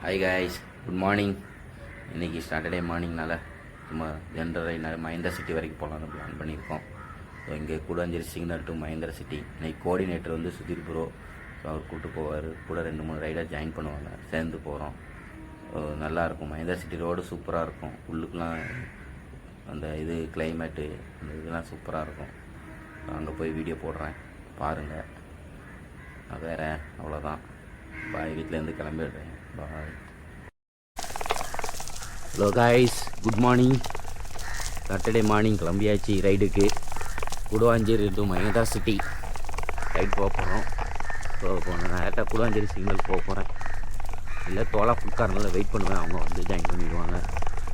Hi guys, good morning. இன்றைக்கி Saturday மார்னிங்னால சும்மா ஜென்ரலாக மஹேந்திரா சிட்டி வரைக்கும் போகலான்னு பிளான் பண்ணியிருக்கோம். ஸோ இங்கே Koodancheri signal to Mahindra city. இன்றைக்கி கோஆர்டினேட்டர் வந்து சுதீர் ப்ரோ. ஸோ அவர் கூப்பிட்டு போவார். கூட 2-3 ரைடர் ஜாயின் பண்ணுவாங்க. சேர்ந்து போகிறோம். நல்லாயிருக்கும். மஹேந்திரா சிட்டி ரோடு சூப்பராக இருக்கும். உள்ளுக்கெலாம் அந்த இது கிளைமேட்டு அந்த இதெல்லாம் சூப்பராக இருக்கும். அங்கே போய் வீடியோ போடுறேன், பாருங்கள். வேறு அவ்வளோதான். பாய், வீட்டிலேருந்து கிளம்பிடுறேன். Bye. Hello guys, good morning. Saturday morning கிளம்பியாச்சு ரைடுக்கு. Guduvanchery to Mahindra City ride போக போகிறோம். நான் டேரெக்டாக கூடுவாஞ்சேரி சிக்னல் போக போகிறேன். இல்லை தோலா ஃபுட்காரனில் வெயிட் பண்ணுவேன், அவங்க வந்து ஜாயின் பண்ணிடுவாங்க.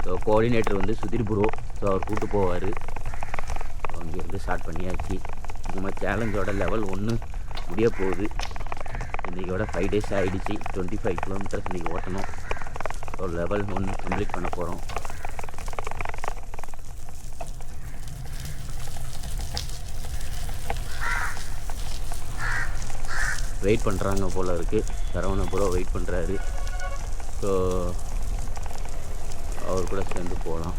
ஸோ கோஆர்டினேட்டர் வந்து சுதீர் ப்ரோ. ஸோ அவர் கூப்பிட்டு போவார். அங்கேருந்து ஸ்டார்ட் பண்ணியாச்சு. நம்ம சேலஞ்சோட லெவல் 1 முடிய போகுது. இன்றைக்கோட 5 days ஆகிடுச்சு. 25 kilometers இன்றைக்கி ஓட்டணும். ஒரு லெவல் 1 கம்ப்ளீட் பண்ண போகிறோம். வெயிட் பண்ணுறாங்க போல் இருக்குது. சரவண ப்ரோ வெயிட் பண்ணுறாரு. ஸோ அவர் கூட சேர்ந்து போகலாம்.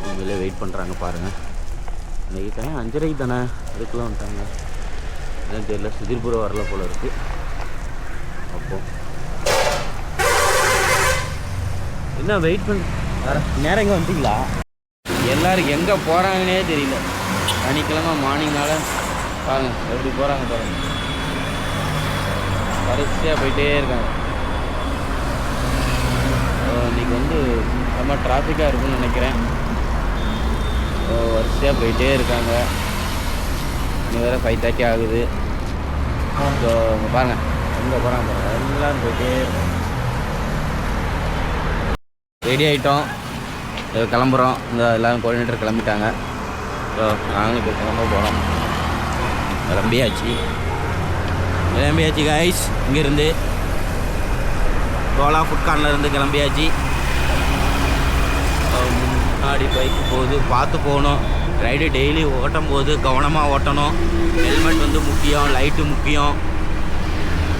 உண்மையிலே வெயிட் பண்ணுறாங்க பாருங்கள். இன்றைக்கி டைம் 5:30 தானே, அதுக்குள்ளே வந்துட்டாங்க. எனக்கு தெரியல, சுதீர் ப்ரோ வரல போல் இருக்குது. அப்போ என்ன வெயிட் பண்ண நேரம் எங்கே வந்துட்டீங்களா? எல்லோரும் எங்கே போகிறாங்கன்னே தெரியல. சனிக்கிழமை மார்னிங்னால பாருங்கள் எப்படி போகிறாங்க பாருங்கள். வரிசையாக போயிட்டே இருக்காங்க. இன்றைக்கி வந்து ரொம்ப டிராஃபிக்காக இருக்குன்னு நினைக்கிறேன். வரிசையாக போயிட்டே இருக்காங்க. இன்னும் வேறு 5:30 ஆகுது. ஸோ பாருங்கள் எங்கே போகிறாங்க பாருங்கள். எல்லோரும் போயிட்டே இருக்கோம். ரெடி ஆகிட்டோம், கிளம்புறோம். இந்த எல்லோரும் கோஆர்டினேட்டர் கிளம்பிட்டாங்க. ஸோ நாங்களும் இப்போ கிளம்ப போகிறோம். கிளம்பியாச்சு காய்ஸ். இங்கேருந்து தோலா ஃபுட்கார்ன்லேருந்து கிளம்பியாச்சு. முன்னாடி பைக்கு போகுது, பார்த்து போகணும். ரைடு டெய்லி ஓட்டும் போது கவனமாக ஓட்டணும். ஹெல்மெட் வந்து முக்கியம், லைட்டு முக்கியம்.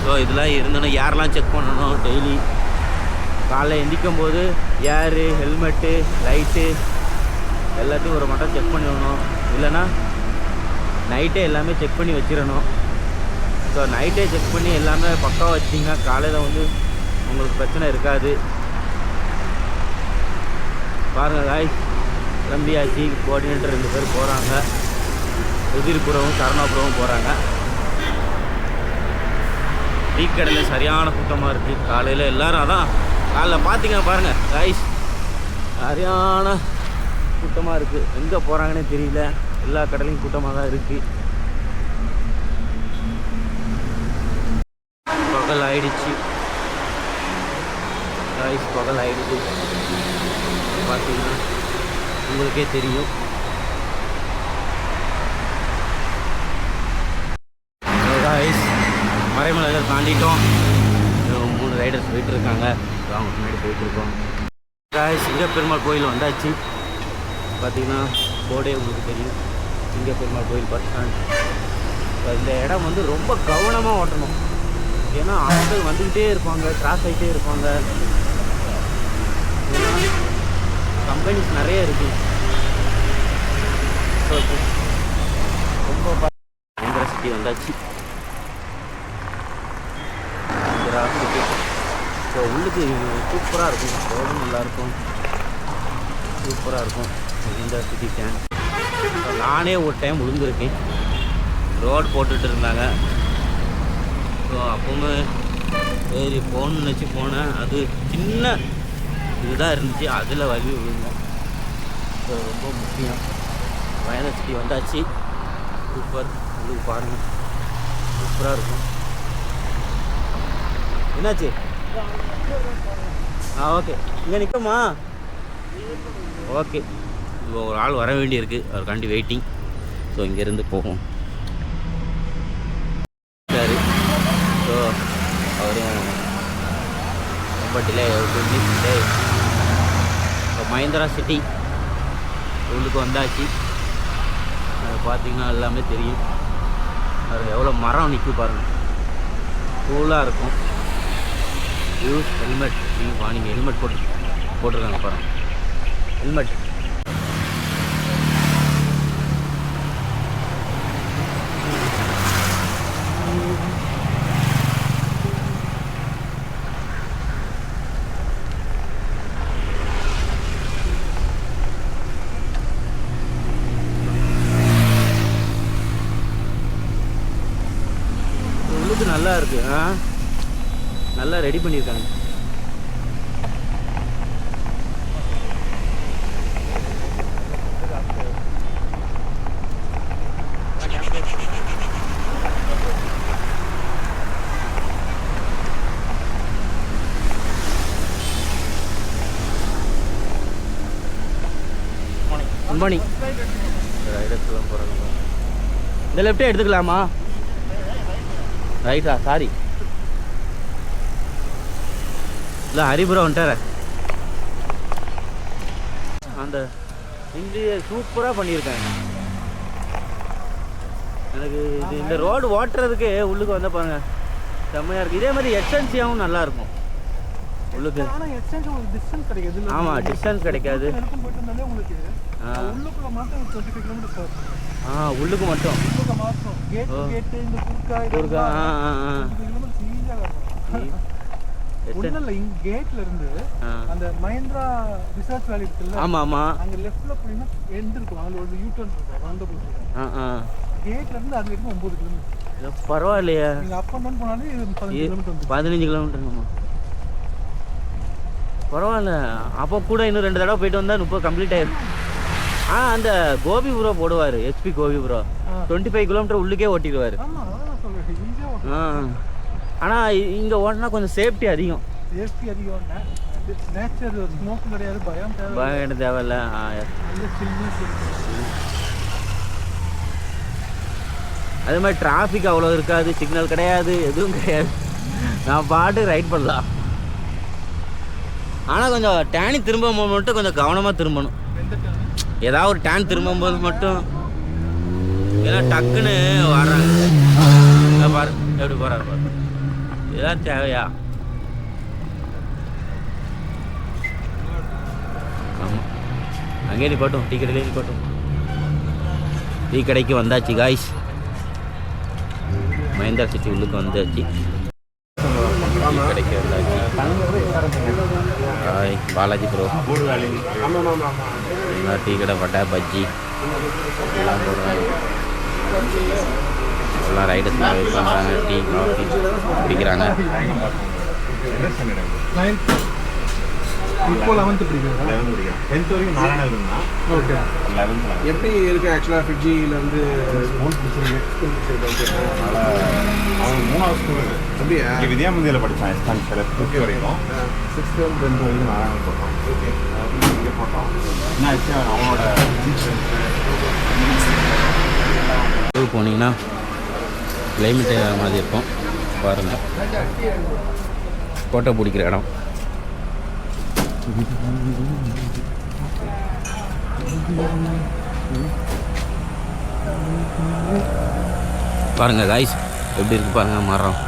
ஸோ இதெல்லாம் இருந்தணும். யாரெல்லாம் செக் பண்ணணும் டெய்லி காலைல எந்திக்கும் போது ஏரு, ஹெல்மெட்டு, லைட்டு எல்லாத்தையும் ஒரு மட்டும் செக் பண்ணிடணும். இல்லைன்னா நைட்டே எல்லாமே செக் பண்ணி வச்சிடணும். ஸோ நைட்டே செக் பண்ணி எல்லாமே பக்காவாக வச்சிங்கன்னா காலையில் வந்து உங்களுக்கு பிரச்சனை இருக்காது. பாருங்கள் காய்ஸ், கிளம்பியாச்சு. கோஆர்டினேட்டர் 2 பேர் போகிறாங்க. சுதீர் புறவும் சரணாபுரமும் போகிறாங்க. டீ கடையில் சரியான கூட்டமாக இருக்குது காலையில். எல்லோரும் அதான் காலைல பார்த்தீங்கன்னா பாருங்கள் காய்ஸ், சரியான கூட்டமாக இருக்குது. எங்கே போகிறாங்கன்னே தெரியல. எல்லா கடையிலையும் கூட்டமாக தான் இருக்குது. பகல் ஆயிடுச்சு காய்ஸ், பகல் ஆயிடுச்சு. பார்த்தீங்கன்னா உங்களுக்கே தெரியும். காய்ஸ், மறைமலை தாண்டிட்டோம். 3 ரைடர்ஸ் போயிட்டு இருக்காங்க. அவங்க முன்னாடி போயிட்டுருக்கோம். காய்ஸ், சிங்கப்பெருமாள் கோயில் வந்தாச்சு. பார்த்தீங்கன்னா போர்டே உங்களுக்கு தெரியும். சிங்கப்பெருமாள் கோயில் பஸ் ஸ்டாண்ட். இந்த இடம் வந்து ரொம்ப கவனமாக ஓட்டணும். ஏன்னா ஆட்கள் வந்துக்கிட்டே இருப்பாங்க, கிராஸ் ஆகிட்டே இருப்பாங்க. கம்பெனிஸ் நிறைய இருக்குது. ரொம்ப மஹேந்திரா சிட்டி வந்தாச்சு. மஹேந்திரா சிட்டி. ஸோ உள்ளுக்கு சூப்பராக இருக்கும். ரோடும் நல்லாயிருக்கும், சூப்பராக இருக்கும். Mahindra city stand. நானே ஒரு டைம் விழுந்திருக்கேன். ரோடு போட்டுட்டு இருந்தாங்க. ஸோ அப்போவுமே சரி போகணுன்னு நினச்சி போனேன். அது சின்ன இதுதான் இருந்துச்சு, அதில் வலி விழுந்தேன். ஸோ ரொம்ப முக்கியம். மஹேந்திரா சிட்டி வந்தாச்சு. சூப்பர். உங்களுக்கு பாருங்கள், சூப்பராக இருக்கும். என்னாச்சு? ஓகே, இங்கே நிற்கமா? ஓகே. இப்போ ஒரு ஆள் வர வேண்டியிருக்கு, அவருக்காண்டி வெயிட்டிங். ஸோ இங்கேருந்து போகும். சரி. ஸோ அவரும் ரொம்ப டிலே ஆகிடுச்சு. இப்போ மஹேந்திரா சிட்டி உள்ளுக்கு வந்தாச்சு. அது பார்த்தீங்கன்னா எல்லாமே தெரியும். அது எவ்வளோ மரம் நிற்கும் பாருங்கள். கூலாக இருக்கும். Use helmet. நீங்கள் ஹெல்மெட் போட்டிருக்காங்க பாருங்க, ஹெல்மெட். நல்லா இருக்கு. நல்லா ரெடி பண்ணியிருக்காங்க. Good morning. இந்த லெஃப்டே எடுத்துக்கலாமா? ரைட்டா, சாரி. இல்லை ஹரிபுரம் வந்துட்டார. அந்த இங்கே சூப்பராக பண்ணியிருக்காங்க. எனக்கு இந்த ரோடு ஓட்டுறதுக்கு உள்ளுக்கு வந்தால் பாருங்க செம்மையாக இருக்குது. இதே மாதிரி எக்ஸ்டென்சியாகவும் நல்லாயிருக்கும் உள்ளுக்கு. ஆமாம், டிஸ்டன்ஸ் கிடைக்காது. உள்ளுக்கு மட்டும் கேட்ல இருந்து அந்த மஹிந்திரா ரிசர்ச் வேலி இருக்குல்ல, ஆமா ஆமா, அங்க லெஃப்ட்ல போறீங்கன்னா எண்ட் இருக்கும், அங்க ஒரு யூ டர்ன் இருக்கும், ரவுண்ட் அப். கேட்ல இருந்து அது வரைக்கும் 9 கிலோமீட்டர். பரவாயில்லையா? நீங்க அப் அண்ட் டவுன் போனாலே 15 கிலோமீட்டர். 15 கிலோமீட்டர். பரவாயில்ல. அப்போ கூட இன்னும் 2 தடவை போயிட்டு வந்தா 30 கம்ப்ளீட் ஆயிடும். அந்த கோபி ப்ரோ போடுவார், எஸ்பி கோபி ப்ரோ 25 கிலோமீட்டர் உள்ளுக்கே ஓட்டிடுவார். ஆனால் இங்கே ஓட்டினா கொஞ்சம் சேஃப்டி அதிகம். நேச்சர் ஸ்மோக் கிடையாது, பயம் தேவையில்ல. அதே மாதிரி டிராஃபிக் அவ்வளோ இருக்காது, சிக்னல் கிடையாது, எதுவும் கிடையாது. நான் பாட்டு ரைட் பண்ணலாம். ஆனால் கொஞ்சம் டேனி திரும்பும்போது மட்டும் கொஞ்சம் கவனமாக திரும்பணும். ஏதாவது ஒரு டேன் திரும்பும்போது மட்டும், ஏன்னா டக்குன்னு வர்றாங்க பாரு, எப்படி போகிறாரு பாரு. இதெல்லாம் தேவையா? ஆமாம், அங்கே நிப்பாட்டும், டீ கடையிலே நிப்பாட்டும். டீ கடைக்கு வந்தாச்சு காய்ஸ். மஹிந்திரா சிட்டி உள்ளுக்கு வந்தாச்சு. டீ கடைக்கு வந்தாச்சு. Hi Balaji bro. டீ கடை, வடை, பஜ்ஜி எல்லாம் போடுறாங்க. எல்லாம் ரைடர்ஸ்லாம் வெயிட் பண்ணுறாங்க. டீ காஃபி குடிக்கிறாங்க. இப்போ 11th படிக்கிறேன். 10th வரைக்கும் நாராயணன் இருந்தான். ஓகே. 11th எப்படி இருக்கு ஆக்சுவலாக ஃபிட்ஜியில் வந்து ஸ்கூல் அதனால் அவன் 3வது ஸ்கூல் அப்படியே வித்யாமந்தியில் படித்தான். எஸ்தான் சில 50 வரைக்கும். 6th 10th வரைக்கும் நாராயணன் போட்டோம். ஓகே, இங்கே போட்டோம். என்ன ஆச்சு, அவனோட போனீங்கன்னா கிளைமேட் மாதிரி இருக்கும் பாருங்கள். ஃபோட்டோ பிடிக்கிற இடம். பாருங்க காய்ஸ், எப்படி இருக்கு பாருங்க. மரம்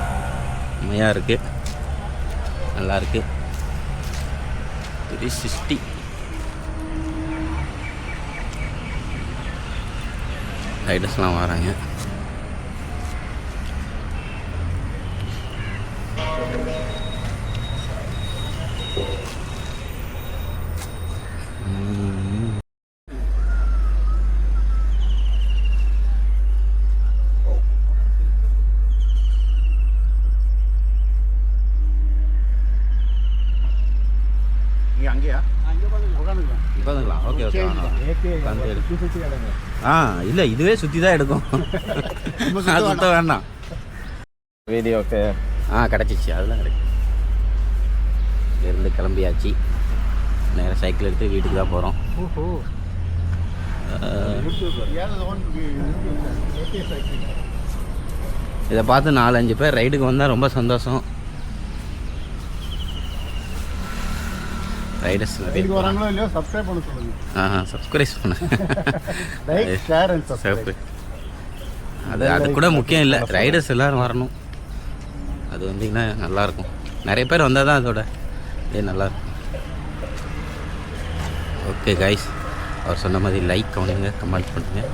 செம்மையாக இருக்கு, நல்லா இருக்கு. 360 ரைடர்ஸ்லாம் வராங்க. அங்கேயா உட்காந்துக்கலாம். Okay okay. இல்லை, இதுவே சுற்றி தான் எடுக்கும். அது சுத்த வேண்டாம். வீடியோக்கு கிடச்சிச்சு, அதெல்லாம் கிடைக்கும். இருந்து கிளம்பியாச்சு. நேராக சைக்கிள் எடுத்து வீட்டுக்கு தான் போகிறோம். இதை பார்த்து 4-5 பேர் ரைடுக்கு வந்தால் ரொம்ப சந்தோஷம். ரைடர்ஸ் வராங்களோ இல்லையோ சப்ஸ்கிரைப் பண்ண சொல்லுங்கள். சப்ஸ்கிரைப் பண்ண, லைக், ஷேர் அண்ட் சப்ஸ்கிரைப். அது கூட முக்கியம் இல்லை, ரைடர்ஸ் எல்லோரும் வரணும். அது வந்தீங்கன்னா நல்லாயிருக்கும். நிறைய பேர் வந்தால் தான் அதோட இது நல்லாயிருக்கும். ஓகே கைஸ், அவர் சொன்ன மாதிரி லைக் பண்ணுங்க, கமெண்ட் பண்ணுங்கள்,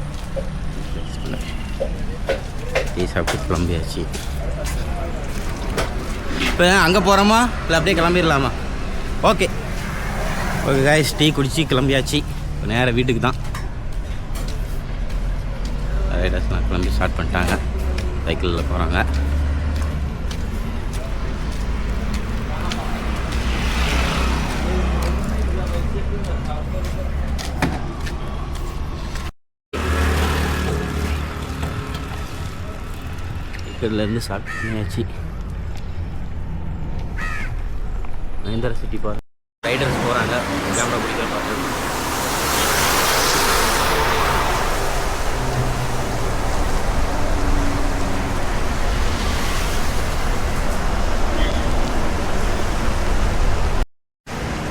டீ சாப்பிட்டு கிளம்பியாச்சு. இப்போ அங்கே போகிறோமா இல்லை அப்படியே கிளம்பிடலாமா? ஓகே ஓகே கைஸ், டீ குடித்து கிளம்பியாச்சு. இப்போ நேராக வீட்டுக்கு தான். ரைடர்ஸ்லாம் கிளம்பி ஸ்டார்ட் பண்ணிட்டாங்க, சைக்கிளில் போகிறாங்க. சைக்கிள்லேருந்து ஸ்டார்ட் பண்ணியாச்சு. மஹிந்திரா சிட்டி பாரு, ரைடர்ஸ் போகிறாங்க. கேமரா பிடிக்கிற பார்த்து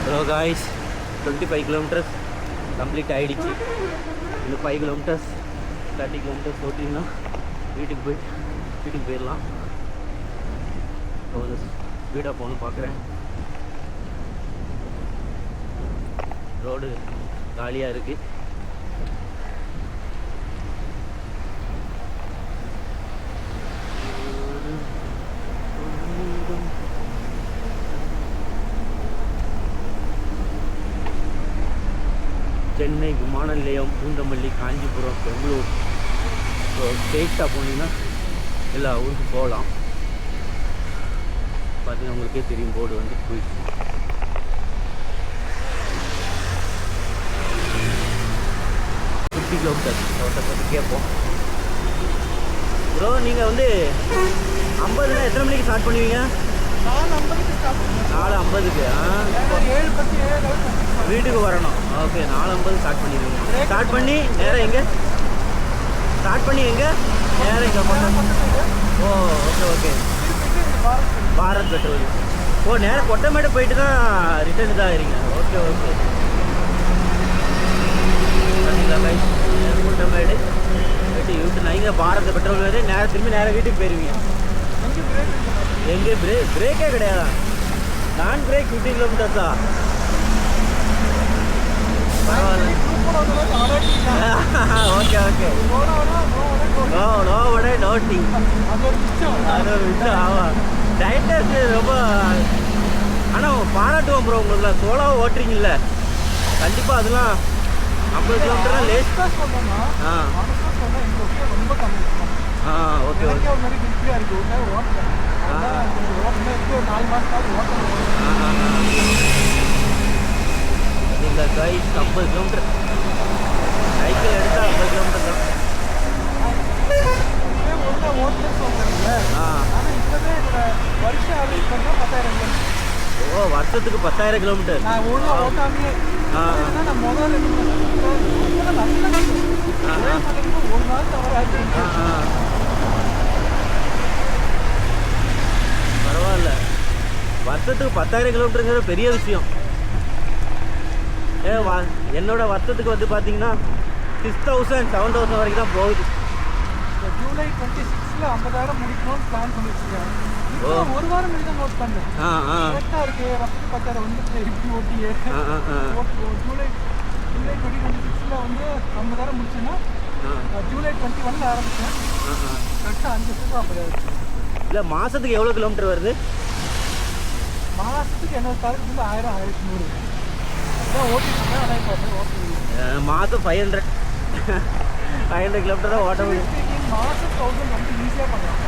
ஹலோ காய்ஸ், 25 கிலோமீட்டர்ஸ் கம்ப்ளீட் ஆகிடுச்சு. இன்னும் 5 கிலோமீட்டர்ஸ் 30 கிலோமீட்டர்ஸ் ஓட்டிங்கன்னா வீட்டுக்கு போயிடலாம். கொஞ்சம் ஸ்பீடாக போகணும்னு பார்க்குறேன். ரோடு காலியாக இருக்குது. சென்னை விமான நிலையம், பூந்தமல்லி, காஞ்சிபுரம், பெங்களூர், ஸ்ட்ரெயிட்டாக போனீங்கன்னா எல்லா ஊருக்கும் போகலாம். பார்த்தீங்கன்னா உங்களுக்கே தெரியும், போர்டு வந்து போயிடுச்சு. 50 கிலோமீட்டர் ஒருத்தர் கேட்போம். ப்ரோ நீங்கள் வந்து 50னா எத்தனை மணிக்கு ஸ்டார்ட் பண்ணுவீங்க? 4:50க்கு. வீட்டுக்கு வரணும். ஓகே, 4:50 ஸ்டார்ட் பண்ணிடுவீங்க. ஸ்டார்ட் பண்ணி நேராக எங்கே நேராக இங்கே போட்டோம். ஓ ஓகே ஓகே, பாரத் பெட்ரோல். ஓ, நேராக கொட்டமேடு போயிட்டு தான் ரிட்டர்ன் தான் ஆகிறீங்க. ஓகே ஓகே, கொட்டமேடு போயிட்டு யூட்டு இங்கே பாரத் பெட்ரோல் வந்து நேராக வீட்டுக்கு போயிடுவீங்க. எங்கே பிரேக்கே கிடையாதா? நான் பிரேக் 50 கிலோமீட்டர்ஸா? ஓகே ஓகே, நோ வடை நோ டீ. அது ஒரு விஷயம். ஆமாம், ரைடர்ஸ் ரொம்ப ஆனால் பாராட்டுவோம் ப்ரோ. உங்களுக்குலாம் சோலாவை ஓட்டுறீங்கல்ல, கண்டிப்பாக அதெல்லாம் 50 கிலோமீட்டர்லாம் லேட். Okay okay. இந்த கைஸ் 50 கிலோமீட்டர் சைக்கிள் எடுத்தால் 50 கிலோமீட்டர் தான். ஓ, வருஷத்துக்கு 10,000 கிலோமீட்டர். பரவாயில்ல, வருஷத்துக்கு 10,000 கிலோமீட்டருங்கிற பெரிய விஷயம். என்னோட வருஷத்துக்கு வந்து பார்த்தீங்கன்னா 6,000 7,000 வரைக்கும் தான் போகுது. ஜூலை 26ல 50,000 முடிக்கணும்னு பிளான் பண்ணி வச்சுருக்கேன். ஒரு வாரம் தான் நோட் பண்ணேன். கரெக்டாக இருக்கு, வருஷத்துக்கு 10,000 வந்து இப்படி ஓட்டியே. ஜூலை 2026ல வந்து 50,000 முடிச்சுன்னா ஜூலை 21ல ஆரம்பிச்சேன். கரெக்டாக 5 வருஷத்துக்கு 50,000. இல்லை, மாதத்துக்கு எவ்வளோ கிலோமீட்டர் வருது? மாதத்துக்கு என்னோட தாலுக்கு வந்து 1000 1100 ஓட்டிருக்கேன். ஆனால் இப்போ மாதம் 500 கிலோமீட்டர் தான் ஓட்ட முடியும். மாதம் 1000 வந்து ஈஸியாக பண்ணலாம்.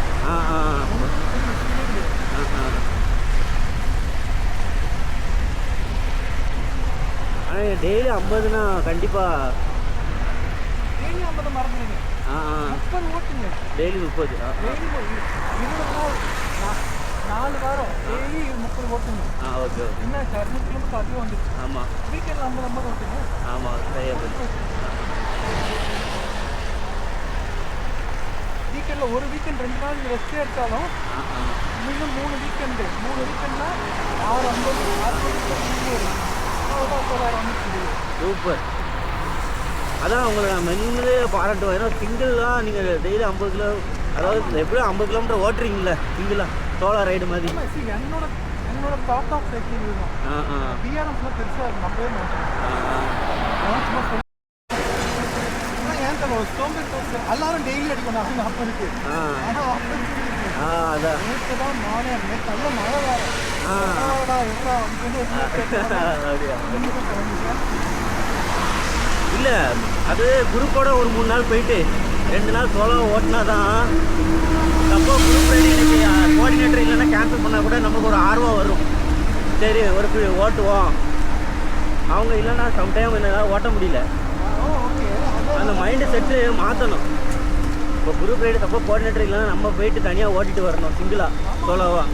ஆனால் டெய்லி 50னா கண்டிப்பாக டெய்லி 50 மறந்துடுங்க. 30 ஓட்டுங்க. டெய்லி 30. டெய்லி 20 நாள் 4 வாரம் டெய்லி 30 ஓட்டுங்க. Okay okay. என்ன 200 கிலோமீட்டர் அதிகம் வந்துச்சு. ஆமாம், வீக்கெண்டில் 50 ஓட்டுங்க. ஆமாம், சரியாக போச்சு. வீக்கெண்டில் ஒரு வீக்கெண்ட் 2 நாள் ரெஸ்ட் எடுத்தாலும் இன்னும் 3 வீக்கெண்ட்னா 650 சூப்பர். அதான் உங்களை நான் மென்னிலே பாராட்டுவேன். ஏன்னா சிங்கிளாக நீங்கள் டெய்லி 50 கிலோ, அதாவது எப்படியும் 50 கிலோமீட்டர் ஓட்டுறீங்களே சிங்கிளாக, சோலோ ரைடு மாதிரி. என்னோட தாட் ஆஃப் சைக்கிள் இதுதான். டிஆர்எம்ஸ்லாம் பெருசாக நம்பவே மாட்டேன். ஏன் தவிர சோம்பேறி எல்லாரும் டெய்லி அடிக்கணும் அப்படின்னு அப்போ இருக்கு. ஆனால் அதான் நேற்று தான் நானே நேற்று நல்ல மழை வேறு இல்லை. அது குரூப்போட ஒரு 3 நாள் போயிட்டு 2 நாள் சோலோ ஓட்டினா தான். அப்போ குரூப் ரைடு இன்னைக்கு கோஆர்டினேட்டர் இல்லைன்னா கேன்சல் பண்ணால் கூட நமக்கு ஒரு ஆர்வம் வரும். சரி ஒரு ஓட்டுவோம். அவங்க இல்லைன்னா சம்டைம் என்னால் ஓட்ட முடியல. அந்த மைண்டு செட்டு மாற்றணும். இப்போ குரூப் ரைடு தப்போ கோஆர்டினேட்டர் இல்லைன்னா நம்ம போயிட்டு தனியாக ஓட்டிட்டு வரணும் சிங்கிளாக சோலோவாக.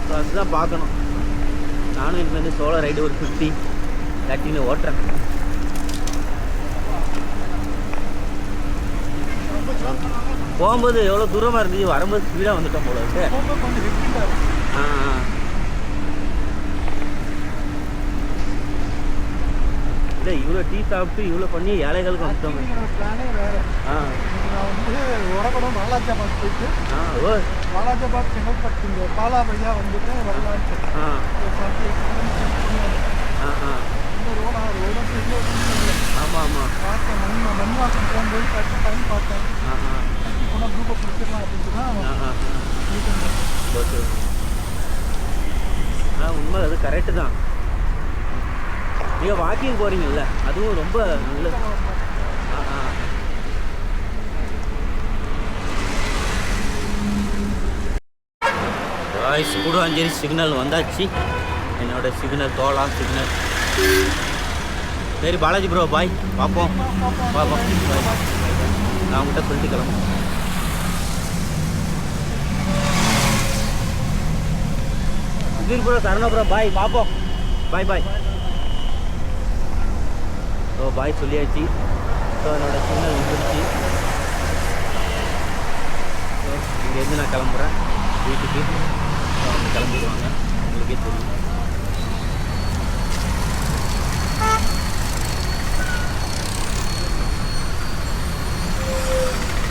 ஸோ அதுதான் பார்க்கணும். நானும் இனிமேல் சோலோ ரைடு ஒரு 50-30 ஓட்டுறேன். போகும்போது எவ்வளோ தூரமாக இருந்துச்சு, வரும்போது ஸ்பீடாக வந்துட்டோம் போல இருக்கு. இல்லை இவ்வளோ டீ சாப்பிட்டு இவ்வளோ பண்ணி ஏழைகளுக்கு வந்துட்டோம். பிளானே வேறு. நான் வந்து உடம்படம் வாலாஜாபாத் போயிட்டு வாலாஜாபாத் செங்கல்பட்டு இந்த பாலா வழியாக வந்துட்டு வரலான்ட்டு. இந்த ரோடு ஆமாம் ஆமாம் பார்த்தேன். மண்வாக்கம் போகும்போது கரெக்டாக டைம் பார்த்தேன். போனால் குரூப்பை பிடிச்சிடலாம் அப்படின்ட்டு தான். உண்மை அது கரெக்டு தான். நீங்கள் வாக்கிங் போகிறீங்கல்ல, அதுவும் ரொம்ப நல்லது. கூடுவாஞ்சேரி சிக்னல் வந்தாச்சு. என்னோட சிக்னல் தோலா சிக்னல். சரி பாலாஜி ப்ரோ பாய், பார்ப்போம் பார்ப்போம். நான் உங்கள்கிட்ட சொல்லிட்டு கிளம்பும். சுதீர் ப்ரோ சரணா ப்ரோ பாய், பார்ப்போம். பாய் பாய். ஸோ பாய் சொல்லியாச்சு. ஸோ என்னோட சிக்னல் வந்துருச்சு. ஸோ இங்கேருந்து நான் கிளம்புறேன் வீட்டுக்கு. ஸோ அவங்க கிளம்பிடுவாங்க, உங்களுக்கே தெரியும்.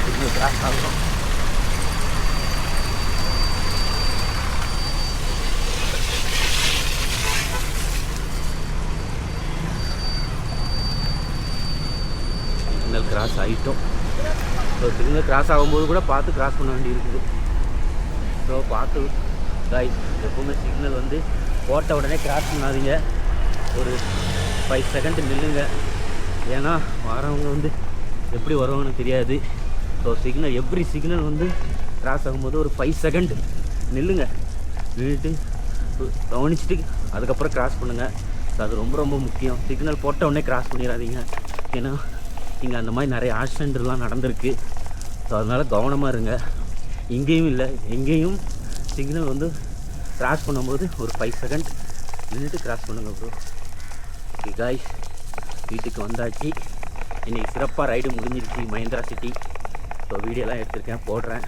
சிக்னல் கிராஸ் ஆகும். சிக்னல் கிராஸ் ஆகிட்டோம். ஸோ சிக்னல் கிராஸ் ஆகும்போது கூட பார்த்து கிராஸ் பண்ண வேண்டி இருக்குது. ஸோ பார்த்து காய்ஸ், எப்போவுமே சிக்னல் வந்து போட்ட உடனே கிராஸ் பண்ணாதீங்க. ஒரு 5 செகண்ட் நில்லுங்க. ஏன்னா வரவங்க வந்து எப்படி வருவாங்கன்னு தெரியாது. ஸோ சிக்னல் எவ்ரி சிக்னல் வந்து கிராஸ் ஆகும்போது ஒரு 5 செகண்ட் நில்லுங்க. நின்றுட்டு கவனிச்சுட்டு அதுக்கப்புறம் கிராஸ் பண்ணுங்கள். ஸோ அது ரொம்ப ரொம்ப முக்கியம். சிக்னல் போட்ட உடனே கிராஸ் பண்ணிடாதீங்க. ஏன்னா இங்கே அந்த மாதிரி நிறைய ஆக்சிடெண்ட்லாம் நடந்திருக்கு. ஸோ அதனால் கவனமாக இருங்க. இங்கேயும் இல்லை, எங்கேயும் சிக்னல் வந்து கிராஸ் பண்ணும்போது ஒரு 5 செகண்ட் நின்றுட்டு கிராஸ் பண்ணுங்கள் ப்ரோ. ஓகே காய்ஸ், வீட்டுக்கு வந்தாச்சு. இன்றைக்கி சிறப்பாக ரைடு முடிஞ்சிருச்சு மஹேந்திரா சிட்டி. ஸோ வீடியோலாம் எடுத்திருக்கேன், போடுறேன்.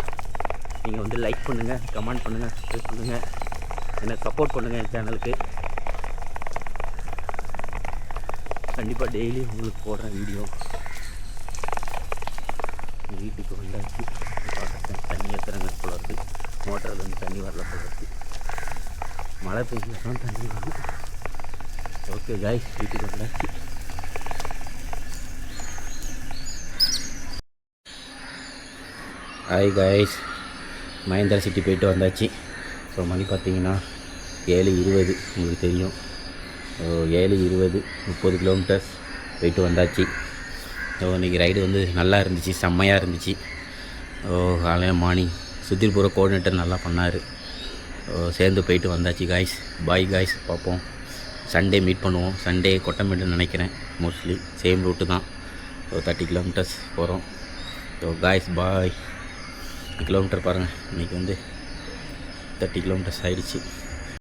நீங்கள் வந்து லைக் பண்ணுங்கள், கமெண்ட் பண்ணுங்கள், சப்ஸ்கிரைப் பண்ணுங்கள், என்னை சப்போர்ட் பண்ணுங்கள். என் சேனலுக்கு கண்டிப்பாக டெய்லி உங்களுக்கு போடுறேன் வீடியோ. வீட்டுக்கு வந்தாச்சு. பார்க்குறேன் தண்ணி ஏற்றுறாங்க போல இருக்குது. மோட்டரில் வந்து தண்ணி வரல போல இருக்குது. மழை பெஞ்சா தான் தண்ணி வரும். ஓகே காய்ஸ், வீட்டுக்கு வந்தாச்சு. ஹாய் காய்ஸ், மஹேந்திரா சிட்டி போயிட்டு வந்தாச்சு. ஸோ மணி பார்த்தீங்கன்னா 7:20. உங்களுக்கு தெரியும். 7:20, 30 கிலோமீட்டர்ஸ் போயிட்டு வந்தாச்சு. ஸோ இன்றைக்கி ரைடு வந்து நல்லா இருந்துச்சு, செம்மையாக இருந்துச்சு. காலையில் மார்னிங் சுதீர் பூரா கோஆர்டினேட்டர் நல்லா பண்ணார். சேர்ந்து போயிட்டு வந்தாச்சு காய்ஸ். பாய் காய்ஸ், பார்ப்போம். சண்டே மீட் பண்ணுவோம். சண்டே கொட்டமேடுன்னு நினைக்கிறேன். மோஸ்ட்லி சேம் ரூட்டு தான். 30 கிலோமீட்டர்ஸ் போகிறோம். So guys bye. கிலோமீட்டர் பாருங்கள், இன்றைக்கி வந்து 30 கிலோமீட்டர்ஸ் ஆகிடுச்சு.